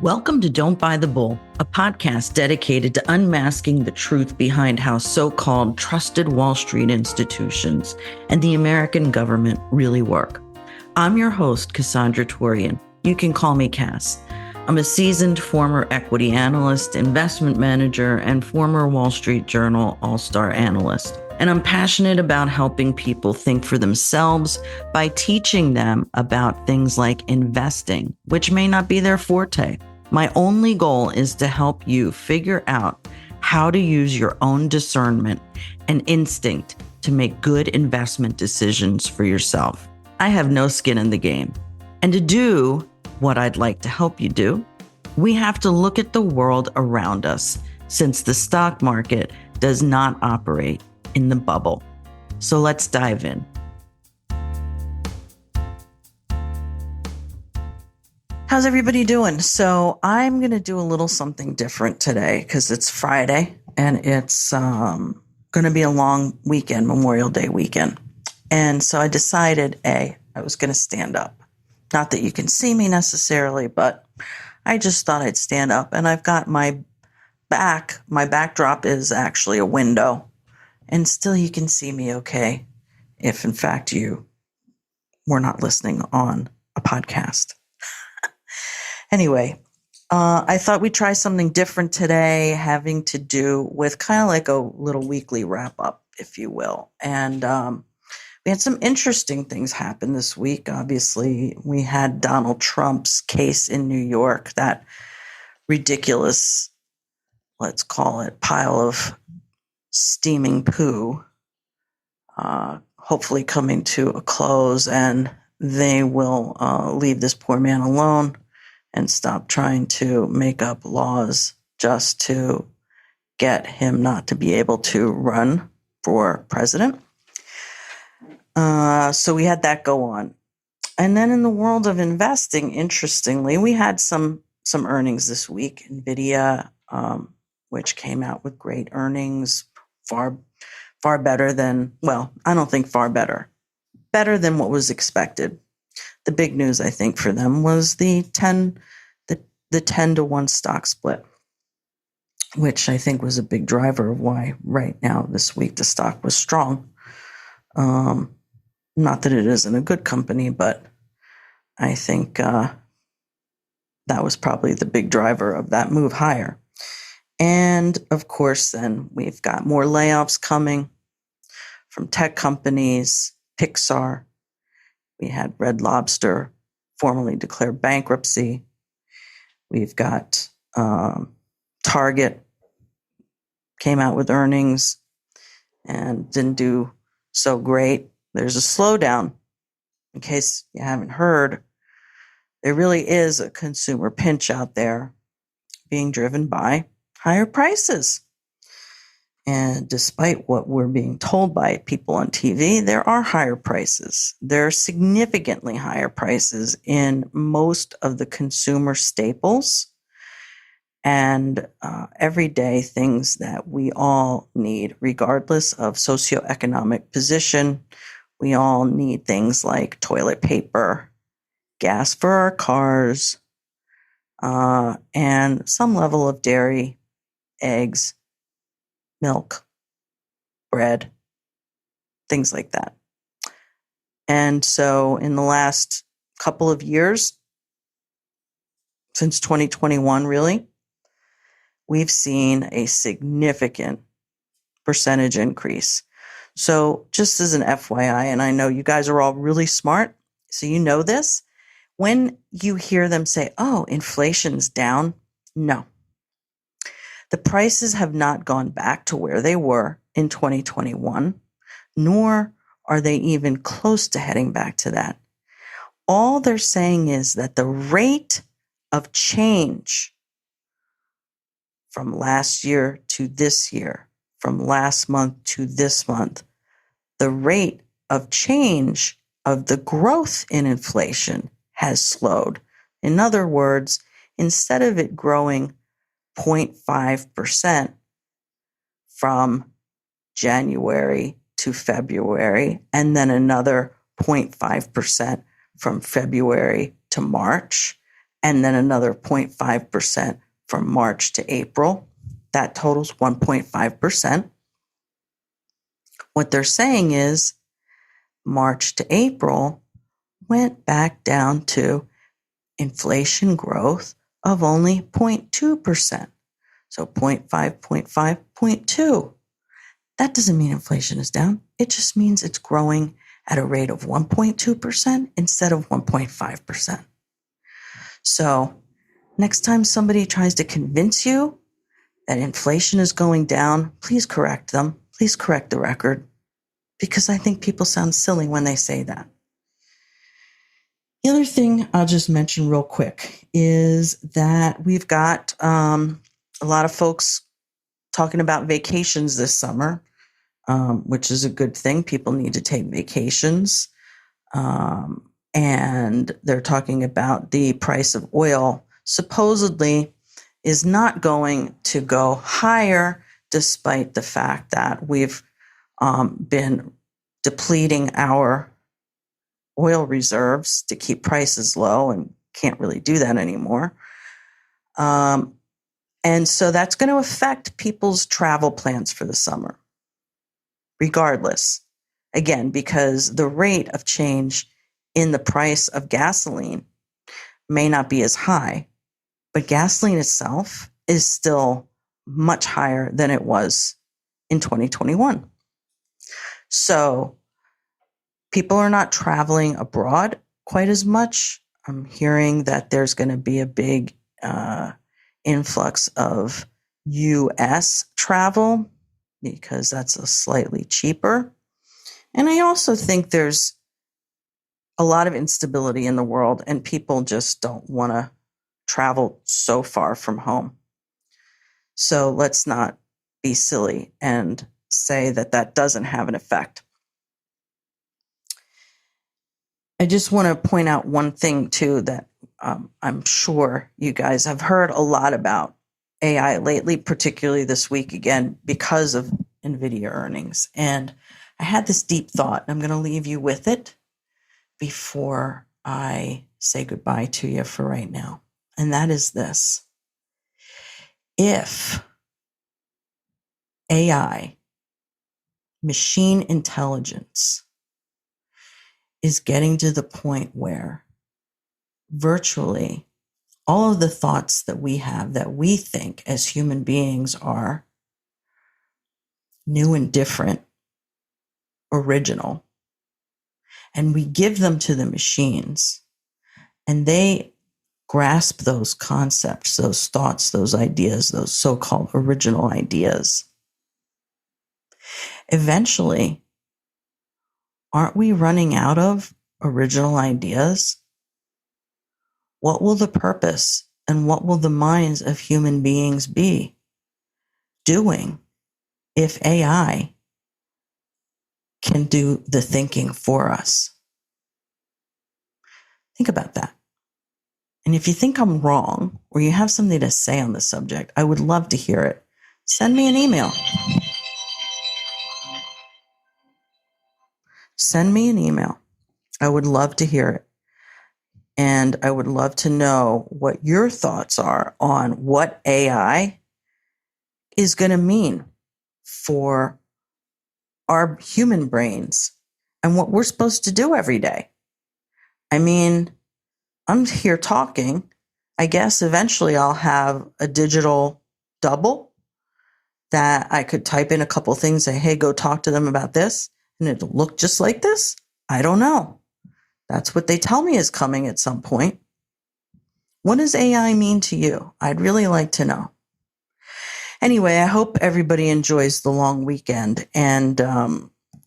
Welcome to Don't Buy the Bull, a podcast dedicated to unmasking the truth behind how so-called trusted Wall Street institutions and the American government really work. I'm your host, Cassandra Toroian. You can call me Cass. I'm a seasoned former equity analyst, investment manager, and former Wall Street Journal all-star analyst. And I'm passionate about helping people think for themselves by teaching them about things like investing, which may not be their forte. My only goal is to help you figure out how to use your own discernment and instinct to make good investment decisions for yourself. I have no skin in the game. And to do what I'd like to help you do, we have to look at the world around us, since the stock market does not operate in the bubble. So let's dive in. How's everybody doing? So I'm going to do a little something different today because it's Friday and it's going to be a long weekend, Memorial Day weekend. And so I decided, I was going to stand up. Not that you can see me necessarily, but I just thought I'd stand up. And I've got my backdrop is actually a window. And still you can see me okay, if in fact you were not listening on a podcast. Anyway, I thought we'd try something different today, having to do with kind of like a little weekly wrap up, if you will. And we had some interesting things happen this week. Obviously, we had Donald Trump's case in New York, that ridiculous, let's call it, pile of steaming poo, hopefully coming to a close, and they will leave this poor man alone and stop trying to make up laws just to get him not to be able to run for president. So we had that go on. And then in the world of investing, interestingly, we had some earnings this week. NVIDIA, which came out with great earnings, far better than, well, I don't think far better than what was expected. The big news, I think, for them was the 10 to 1 stock split, which I think was a big driver of why right now this week the stock was strong. Not that it isn't a good company, but I think that was probably the big driver of that move higher. And of course, then we've got more layoffs coming from tech companies, Pixar. We had Red Lobster formally declare bankruptcy. We've got Target came out with earnings and didn't do so great. There's a slowdown. In case you haven't heard, there really is a consumer pinch out there being driven by higher prices. And despite what we're being told by people on TV, there are higher prices. There are significantly higher prices in most of the consumer staples and everyday things that we all need, regardless of socioeconomic position. We all need things like toilet paper, gas for our cars, and some level of dairy, eggs, milk, bread, things like that. And so in the last couple of years, since 2021 really, we've seen a significant percentage increase. So just as an FYI, and I know you guys are all really smart, so you know this, when you hear them say, oh, inflation's down, no. The prices have not gone back to where they were in 2021, nor are they even close to heading back to that. All they're saying is that the rate of change from last year to this year, from last month to this month, the rate of change of the growth in inflation has slowed. In other words, instead of it growing 0.5% from January to February, and then another 0.5% from February to March, and then another 0.5% from March to April. That totals 1.5%. What they're saying is March to April went back down to inflation growth of only 0.2%. So 0.5, 0.5, 0.2. That doesn't mean inflation is down. It just means it's growing at a rate of 1.2% instead of 1.5%. So next time somebody tries to convince you that inflation is going down, please correct them. Please correct the record, because I think people sound silly when they say that. The other thing I'll just mention real quick is that we've got a lot of folks talking about vacations this summer, which is a good thing. People need to take vacations. And they're talking about the price of oil supposedly is not going to go higher, despite the fact that we've been depleting our oil reserves to keep prices low and can't really do that anymore. And so that's going to affect people's travel plans for the summer, regardless. Again, because the rate of change in the price of gasoline may not be as high, but gasoline itself is still much higher than it was in 2021. So people are not traveling abroad quite as much. I'm hearing that there's going to be a big influx of U.S. travel because that's a slightly cheaper. And I also think there's a lot of instability in the world, and people just don't want to travel so far from home. So let's not be silly and say that that doesn't have an effect. I just want to point out one thing, too, that I'm sure you guys have heard a lot about AI lately, particularly this week, again, because of NVIDIA earnings. And I had this deep thought, and I'm going to leave you with it before I say goodbye to you for right now. And that is this. If AI, machine intelligence, is getting to the point where virtually all of the thoughts that we have, that we think as human beings are new and different, original, and we give them to the machines, and they grasp those concepts, those thoughts, those ideas, those so-called original ideas. Eventually, aren't we running out of original ideas? What will the purpose and what will the minds of human beings be doing if AI can do the thinking for us? Think about that. And if you think I'm wrong or you have something to say on the subject, I would love to hear it. Send me an email. Send me an email. I would love to hear it. And I would love to know what your thoughts are on what AI is going to mean for our human brains and what we're supposed to do every day. I mean, I'm here talking. I guess eventually I'll have a digital double that I could type in a couple things, say, hey, go talk to them about this, and it'll look just like this. I don't know. That's what they tell me is coming at some point. What does AI mean to you? I'd really like to know. Anyway, I hope everybody enjoys the long weekend, and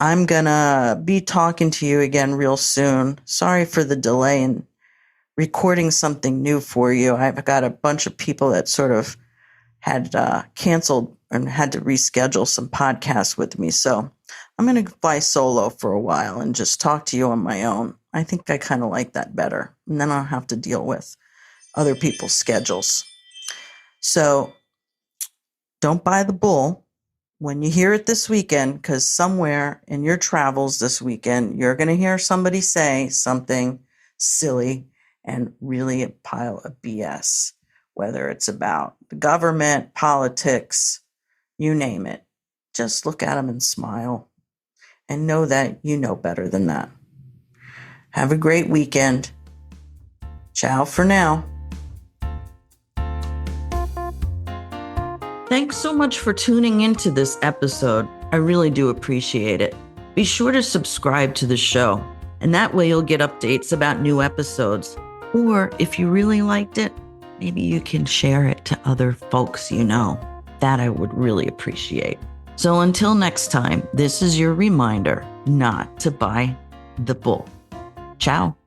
I'm going to be talking to you again real soon. Sorry for the delay in recording something new for you. I've got a bunch of people that sort of had canceled and had to reschedule some podcasts with me. So I'm going to fly solo for a while and just talk to you on my own. I think I kind of like that better. And then I'll have to deal with other people's schedules. So don't buy the bull when you hear it this weekend, because somewhere in your travels this weekend, you're going to hear somebody say something silly, and really a pile of BS, whether it's about the government, politics, you name it. Just look at them and smile and know that you know better than that. Have a great weekend. Ciao for now. Thanks so much for tuning into this episode. I really do appreciate it. Be sure to subscribe to the show, and that way you'll get updates about new episodes. Or if you really liked it, maybe you can share it to other folks you know. That I would really appreciate. So until next time, this is your reminder not to buy the bull. Ciao.